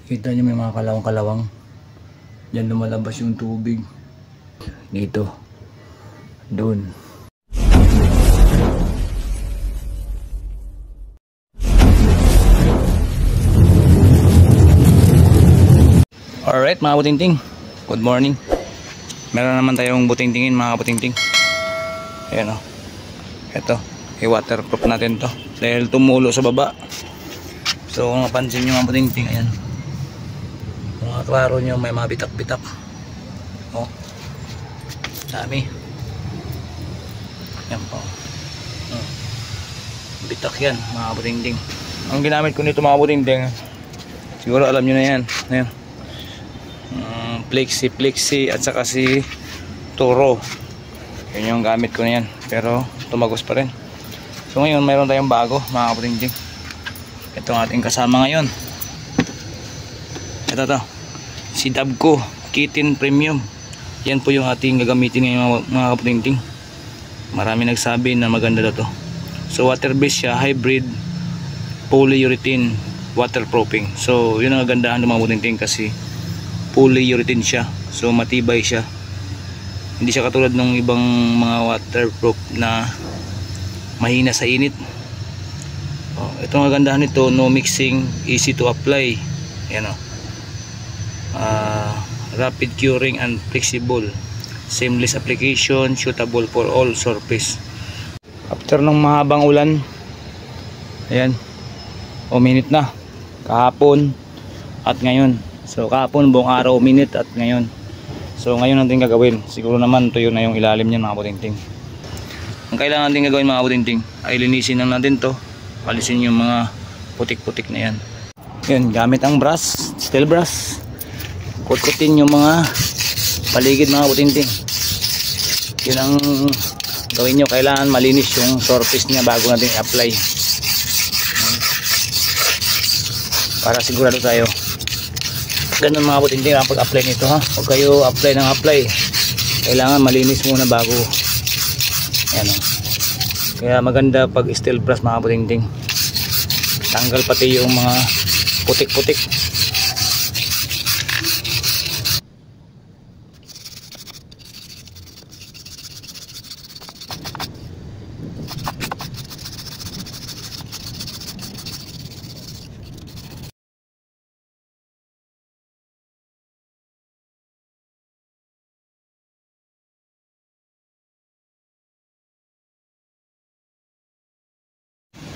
Kita nyo may mga kalawang-kalawang. Diyan lumalabas yung tubig. Dito. Doon. Alright mga butingting, good morning. Meron naman tayong butingtingin mga butingting. Ayan o. Ito, i-waterproof natin to dahil tumulo sa baba. So kung napansin nyo mga butingting, ayan, kung klaro nyo may mga bitak-bitak. O, dami. Yan po. Bitak yan mga butingting. Ang ginamit ko nito mga butingting, siguro alam nyo na yan. Ayan, plexi at saka si Toro. Yun yung gamit ko na yan, pero tumagos pa rin. So ngayon mayroon tayong bago mga kaputingting. Ito ang ating kasama ngayon. Ito to, si Dabco Kitten Premium. Yan po yung ating gagamitin ngayon mga kaputingting. Marami nagsabi na maganda daw to. So water based siya, hybrid polyurethane waterproofing. So yun ang kagandahan ng mga kaputingting kasi polyurethane siya, so matibay siya. Hindi siya katulad ng ibang mga waterproof na mahina sa init. Ito ang kagandahan nito, no mixing, easy to apply. Yan o. Rapid curing and flexible, seamless application, suitable for all surface. After ng mahabang ulan, ayan, uminit na kahapon at ngayon. So kahapon buong araw uminit at ngayon. So ngayon natin gagawin, siguro naman tuyo na yung ilalim niyan mga butingting. Ang kailangan natin gagawin mga butingting ay linisin lang natin to, alisin yung mga putik-putik na yan. Yun, gamit ang brush, steel brush, kutkutin yung mga paligid mga butingting. Yun ang gawin nyo, kailangan malinis yung surface niya bago natin i-apply, para sigurado tayo. Ganun mga butingting ang pag-apply nito ha. Huwag kayo apply ng apply. Kailangan malinis muna bago. Ayan o. Kaya maganda pag steel brush mga butingting. Tanggal pati yung mga putik-putik.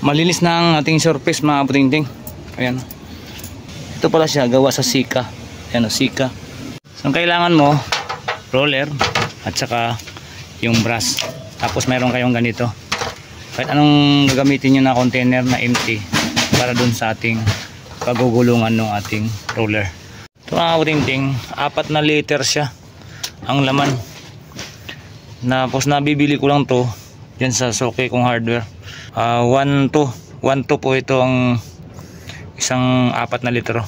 Malinis na ang ating surface mga butingting. Ayan. Ito pala siya, gawa sa Sika. Ayan o, Sika. So ang kailangan mo, roller at saka yung brush. Tapos mayroon kayong ganito. Kahit anong gagamitin nyo na container na empty para dun sa ating pagugulungan ng ating roller. Ito mga butingting, 4 na liter siya ang laman. Tapos nabibili ko lang to dyan sa Soke kong hardware. 1 to po ito ang isang 4 na litro.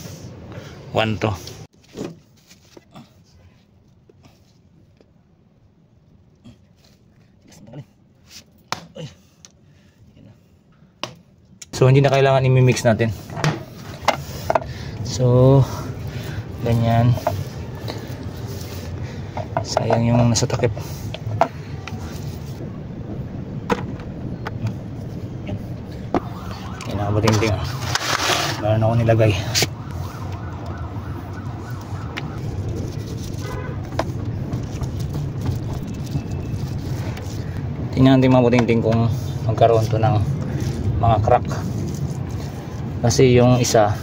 1 to. So hindi na kailangan i-mix natin. So ganyan. Sayang yung nasa takip. Butingting, meron ako nilagay. Tingnan natin mga butingting kung magkaroon to ng mga crack, kasi yung isa,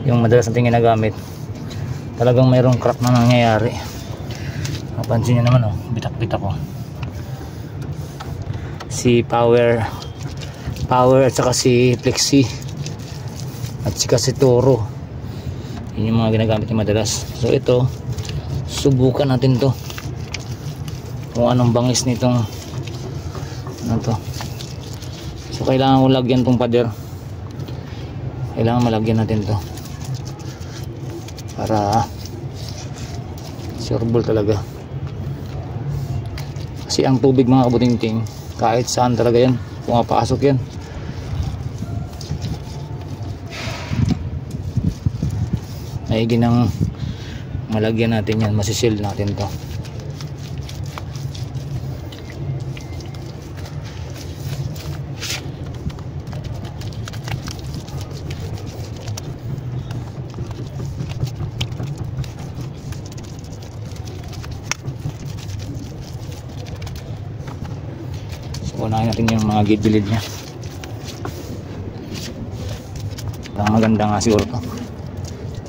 yung madalas natin ginagamit, talagang mayroong crack na nangyayari. Mapansin nyo naman oh, bitak-bitak oh. Si power at saka si Plexi at saka si Toro, yun yung mga ginagamit niya madalas. So ito, subukan natin to kung anong bangis nitong ano to. So kailangan ko lagyan tong pader, kailangan malagyan natin to para sureball talaga, kasi ang tubig mga kabutingting kahit saan talaga yan pumapasok yan. maigi ng malagyan natin yan, masisil natin to. Unahin natin yung mga gilid niya. Maganda nga siguro to.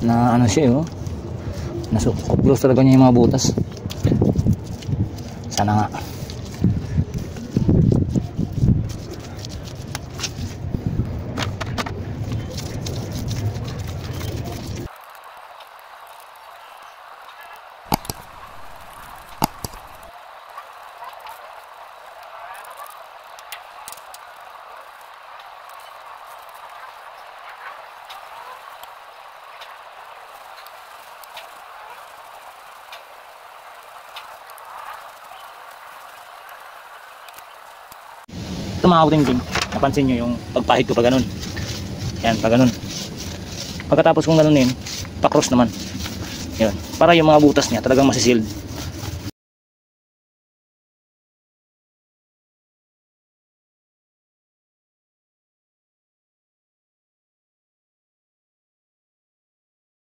Na ano siya oh. Nasukoplos talaga niya yung mga butas. Sana nga. Ito mga kabutingting, napansin nyo yung pagpahid ko pa ganun. Yan, pa ganun. Pagkatapos kong ganunin, pa-cross naman. Yan, para yung mga butas niya talagang masisild.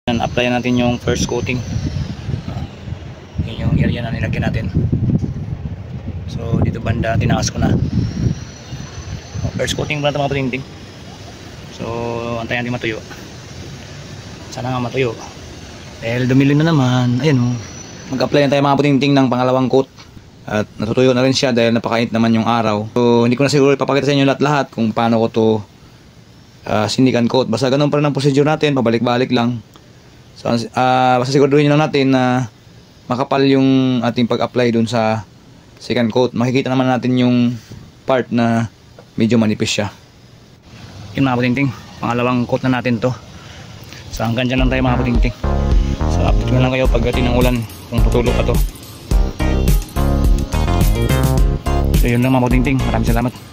Yan, apply natin yung first coating. Yan yung area na nilagyan natin. So dito banda, tinaas ko na. First coating pa na ito mga kabutingting. So antayin natin matuyo. Sana nga matuyo. Dahil dumili na naman. Ayan o. Mag-apply na tayo mga kabutingting ng pangalawang coat. At natutuyo na rin siya dahil napakainit naman yung araw. So hindi ko na siguro ipapakita sa inyo lahat-lahat kung paano ko to sindikan coat. Basta ganun pa rin ang procedure natin. Pabalik-balik lang. So basta siguraduhin lang natin na makapal yung ating pag-apply dun sa second coat. Makikita naman natin yung part na medyo manipis siya. Yun mga kabutingting, pangalawang coat na natin to. So hanggang dyan lang tayo mga kabutingting. So update ko lang kayo pagdating ng ulan kung tutulo pa to. So yun lang mga kabutingting, maraming salamat.